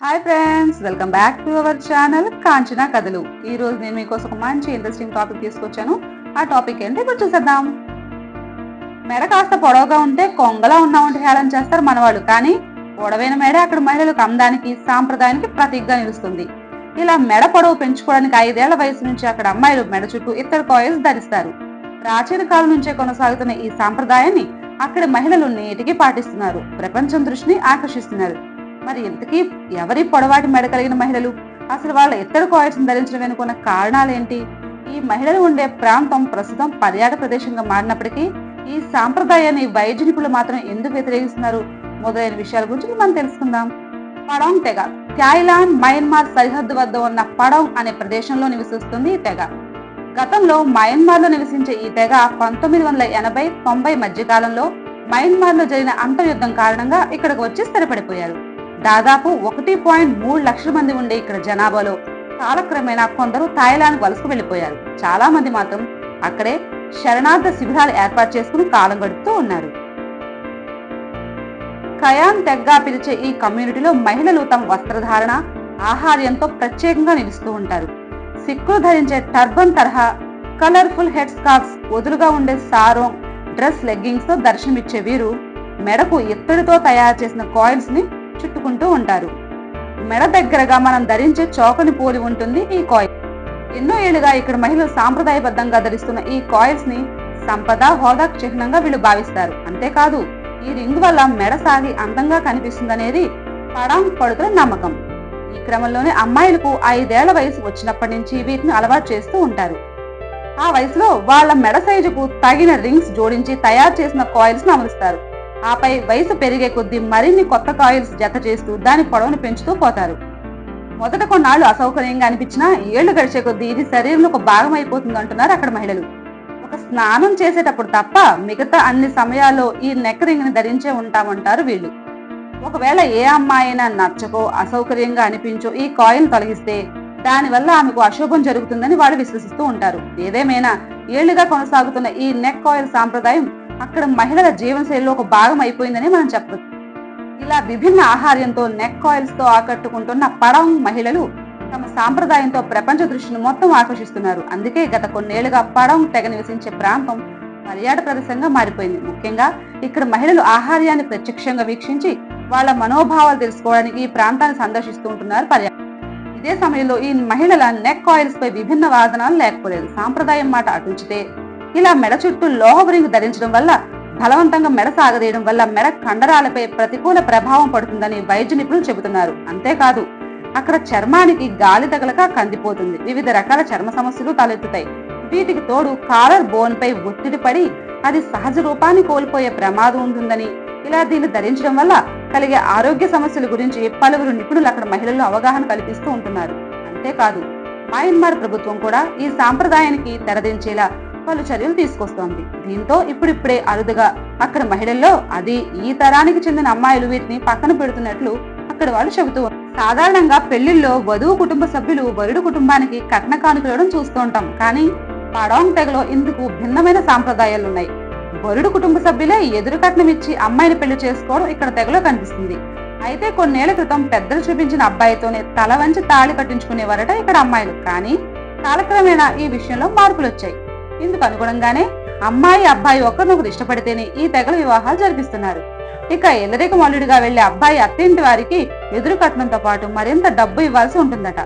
Hi friends, welcome back to our channel Kanchana కథలు. ఈ రోజు నేను మీకోసం ఒక మంచి ఇంట్రెస్టింగ్ టాపిక్ తీసుకొచ్చాను. ఆ టాపిక్ ఏంటి ఇప్పుడు చూసేద్దాం. మెడ కాస్త పొడవుగా ఉంటే కొంగలా ఉన్నామంటే హేళన చేస్తారు మనవాళ్ళు. కానీ పొడవైన మెడ అక్కడ మహిళలకు అందానికి, సాంప్రదాయానికి ప్రతీకగా నిలుస్తుంది. ఇలా మెడ పొడవు పెంచుకోవడానికి 5 ఏళ్ల వయసు నుంచి అక్కడ అమ్మాయిలు మెడ చుట్టూ ఇత్తడి కాయిల్స్ ధరిస్తారు. ప్రాచీన కాలం నుంచే కొనసాగుతున్న ఈ సాంప్రదాయాన్ని అక్కడి మహిళలు నేటికి పాటిస్తున్నారు. ప్రపంచం దృష్టిని ఆకర్షిస్తున్నారు. మరి ఇంతకీ ఎవరి పొడవాటి మెడ కలిగిన మహిళలు? అసలు వాళ్ళ ఇత్తడి కాయిల్స్ ధరించడం వెనుకున్న కారణాలేంటి? ఈ మహిళలు ఉండే ప్రాంతం ప్రస్తుతం పర్యాటక ప్రదేశంగా మారినప్పటికీ ఈ సాంప్రదాయాన్ని వైద్య నిపుణులు మాత్రం ఎందుకు వ్యతిరేకిస్తున్నారు? మొదలైన విషయాల గురించి మనం తెలుసుకుందాం. పడాంగ్ తెగ థాయిలాండ్, మయన్మార్ సరిహద్దు వద్ద ఉన్న పడాంగ్ అనే ప్రదేశంలో నివసిస్తుంది ఈ తెగ. గతంలో మయన్మార్ లో నివసించే ఈ తెగ 1980-90 మధ్య కాలంలో మయన్మార్ లో జరిగిన అంతర్యుద్ధం కారణంగా ఇక్కడికి వచ్చి స్థిరపడిపోయారు. దాదాపు 1.3 లక్షల మంది ఉండే ఇక్కడ జనాభాలో కాలక్రమేణా కొందరు థాయిలాండ్ వలసకు వెళ్లిపోయారు. చాలా మంది మాత్రం అక్కడే శరణార్థ శిబిరాలు ఏర్పాటు చేసుకుని కాలం గడుపుతూ ఉన్నారు. ఖయాన్ తెగ్గా పిలిచే ఈ కమ్యూనిటీలో మహిళలు తమ వస్త్రధారణ, ఆహార్యంతో ప్రత్యేకంగా నిలుస్తూ ఉంటారు. సిక్కులు ధరించే టర్బన్ తరహా కలర్ఫుల్ హెడ్ స్కార్ఫ్స్, వదులుగా ఉండే సారోంగ్ డ్రెస్ లెగ్గింగ్స్ తో దర్శనమిచ్చే వీరు మెడకు ఇత్తడితో తయారు చేసిన కాయిల్స్ ని చుట్టుకుంటూ ఉంటారు. మెడ దగ్గరగా మనం ధరించే చౌకని పోలి ఉంటుంది ఈ కాయిల్. ఎన్నో ఏళ్లుగా ఇక్కడ మహిళలు సాంప్రదాయబద్ధంగా ధరిస్తున్న ఈ కాయిల్స్ ని సంపద, హోదాకు చిహ్నంగా వీళ్ళు భావిస్తారు. అంతేకాదు, ఈ రింగ్ వల్ల మెడ సాగి అందంగా కనిపిస్తుందనేది పడాంగ్ పడుతున్న నమ్మకం. ఈ క్రమంలోనే అమ్మాయిలకు 5 ఏళ్ల వయసు వచ్చినప్పటి నుంచి వీటిని అలవాటు చేస్తూ ఉంటారు. ఆ వయసులో వాళ్ళ మెడ సైజుకు తగిన రింగ్స్ జోడించి తయారు చేసిన కాయిల్స్ ను అమరుస్తారు. ఆపై వయసు పెరిగే కొద్దీ మరిన్ని కొత్త కాయిల్స్ జత చేస్తూ దాని పొడవును పెంచుతూ పోతారు. మొదట కొన్నాళ్లు అసౌకర్యంగా అనిపించినా ఏళ్లు గడిచే కొద్దీ ఇది శరీరంలో ఒక భాగం అయిపోతుంది అంటున్నారు అక్కడ మహిళలు. ఒక స్నానం చేసేటప్పుడు తప్ప మిగతా అన్ని సమయాల్లో ఈ నెక్ రింగ్ ని ధరించే ఉంటామంటారు వీళ్ళు. ఒకవేళ ఏ అమ్మాయి అయినా నచ్చకో, అసౌకర్యంగా అనిపించో ఈ కాయిల్ తొలగిస్తే దానివల్ల ఆమెకు అశుభం జరుగుతుందని వాళ్ళు విశ్వసిస్తూ ఉంటారు. ఏదేమైనా ఏళ్లుగా కొనసాగుతున్న ఈ నెక్ కాయిల్ సాంప్రదాయం అక్కడ మహిళల జీవనశైలిలో ఒక భాగం అయిపోయిందని మనం చెప్పవచ్చు. ఇలా విభిన్న ఆహార్యంతో నెక్ కాయిల్స్ తో ఆకట్టుకుంటున్న పడాంగ్ మహిళలు తమ సాంప్రదాయంతో ప్రపంచ దృష్టిని మొత్తం ఆకర్షిస్తున్నారు. అందుకే గత కొన్నేళ్లుగా పడాంగ్ తెగ నివసించే ప్రాంతం పర్యాటక ప్రదేశంగా మారిపోయింది. ముఖ్యంగా ఇక్కడ మహిళలు ఆహార్యాన్ని ప్రత్యక్షంగా వీక్షించి వాళ్ళ మనోభావాలు తెలుసుకోవడానికి ఈ ప్రాంతాన్ని సందర్శిస్తూ ఉంటున్నారు పర్యాటకులు. ఇదే సమయంలో ఈ మహిళల నెక్ కాయిల్స్ పై విభిన్న వాదనాలు లేకపోలేదు. సాంప్రదాయం మాట అటుంచితే ఇలా మెడ చుట్టూ లోహపు రింగ్ ధరించడం వల్ల, బలవంతంగా మెడ సాగదీయడం వల్ల మెడ కండరాలపై ప్రతికూల ప్రభావం పడుతుందని వైద్య నిపుణులు చెబుతున్నారు. అంతేకాదు, అక్కడ చర్మానికి గాలి తగలక కందిపోతుంది. వివిధ రకాల చర్మ సమస్యలు తలెత్తుతాయి. వీటికి తోడు కాలర్ బోన్ పై ఒత్తిడి పడి అది సహజ రూపాన్ని కోల్పోయే ప్రమాదం ఉంటుందని, ఇలా దీన్ని ధరించడం వల్ల కలిగే ఆరోగ్య సమస్యల గురించి పలువురు నిపుణులు అక్కడ మహిళల్లో అవగాహన కల్పిస్తూ ఉంటున్నారు. అంతేకాదు, మయన్మార్ ప్రభుత్వం కూడా ఈ సాంప్రదాయానికి తెరదించేలా పలు చర్యలు తీసుకొస్తోంది. దీంతో ఇప్పుడిప్పుడే అరుదుగా అక్కడ మహిళల్లో, అది ఈ తరానికి చెందిన అమ్మాయిలు వీటిని పక్కన పెడుతున్నట్లు అక్కడ వాళ్ళు చెబుతూ ఉన్నారు. సాధారణంగా పెళ్లిల్లో వధువు కుటుంబ సభ్యులు వరుడు కుటుంబానికి కట్న కానుకలు చూస్తూ ఉంటాం. కానీ పడాంగ్ తెగలో ఇందుకు భిన్నమైన సాంప్రదాయాలున్నాయి. వరుడు కుటుంబ సభ్యులే ఎదురు కట్నం ఇచ్చి అమ్మాయిని పెళ్లి చేసుకోవడం ఇక్కడ తెగలో కనిపిస్తుంది. అయితే కొన్నేళ్ల క్రితం పెద్దలు చూపించిన అబ్బాయితోనే తల వంచి తాళి కట్టించుకునేవారట ఇక్కడ అమ్మాయిలు. కానీ కాలక్రమేణా ఈ విషయంలో మార్పులు వచ్చాయి. ఇందుకు అనుగుణంగానే అమ్మాయి, అబ్బాయి ఒకరినొకరు ఇష్టపడితేనే ఈ తెగల వివాహాలు జరిపిస్తున్నారు. ఇక ఎల్లరిక మల్లుడిగా వెళ్లే అబ్బాయి అత్తింటి వారికి ఎదురు కట్నంతో పాటు మరింత డబ్బు ఇవ్వాల్సి ఉంటుందట.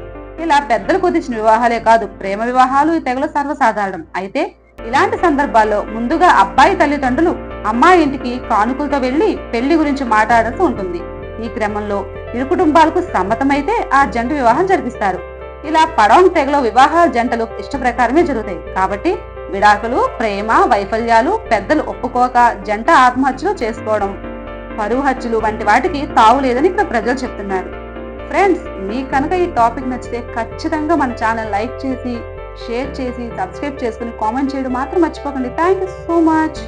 ఇలా పెద్దలు కుదిర్చిన వివాహాలే కాదు, ప్రేమ వివాహాలు ఈ తెగలో సర్వసాధారణం. అయితే ఇలాంటి సందర్భాల్లో ముందుగా అబ్బాయి తల్లిదండ్రులు అమ్మాయి ఇంటికి కానుకలతో వెళ్లి పెళ్లి గురించి మాట్లాడాల్సి ఉంటుంది. ఈ క్రమంలో ఇరు కుటుంబాలకు సమ్మతమైతే ఆ జంట వివాహం జరిపిస్తారు. ఇలా పడాంగ్ తెగలో వివాహాల జంటలు ఇష్ట ప్రకారమే జరుగుతాయి. కాబట్టి విడాకులు, ప్రేమ వైఫల్యాలు, పెద్దలు ఒప్పుకోక జంట ఆత్మహత్యలు చేసుకోవడం, పరువు హత్యలు వంటి వాటికి తావు లేదని ఇక్కడ ప్రజలు చెప్తున్నారు. ఫ్రెండ్స్, మీకు కనుక ఈ టాపిక్ నచ్చితే ఖచ్చితంగా మన ఛానల్ లైక్ చేసి, షేర్ చేసి, సబ్స్క్రైబ్ చేసుకుని కామెంట్ చేయడం మాత్రం మర్చిపోకండి. Thank you so much.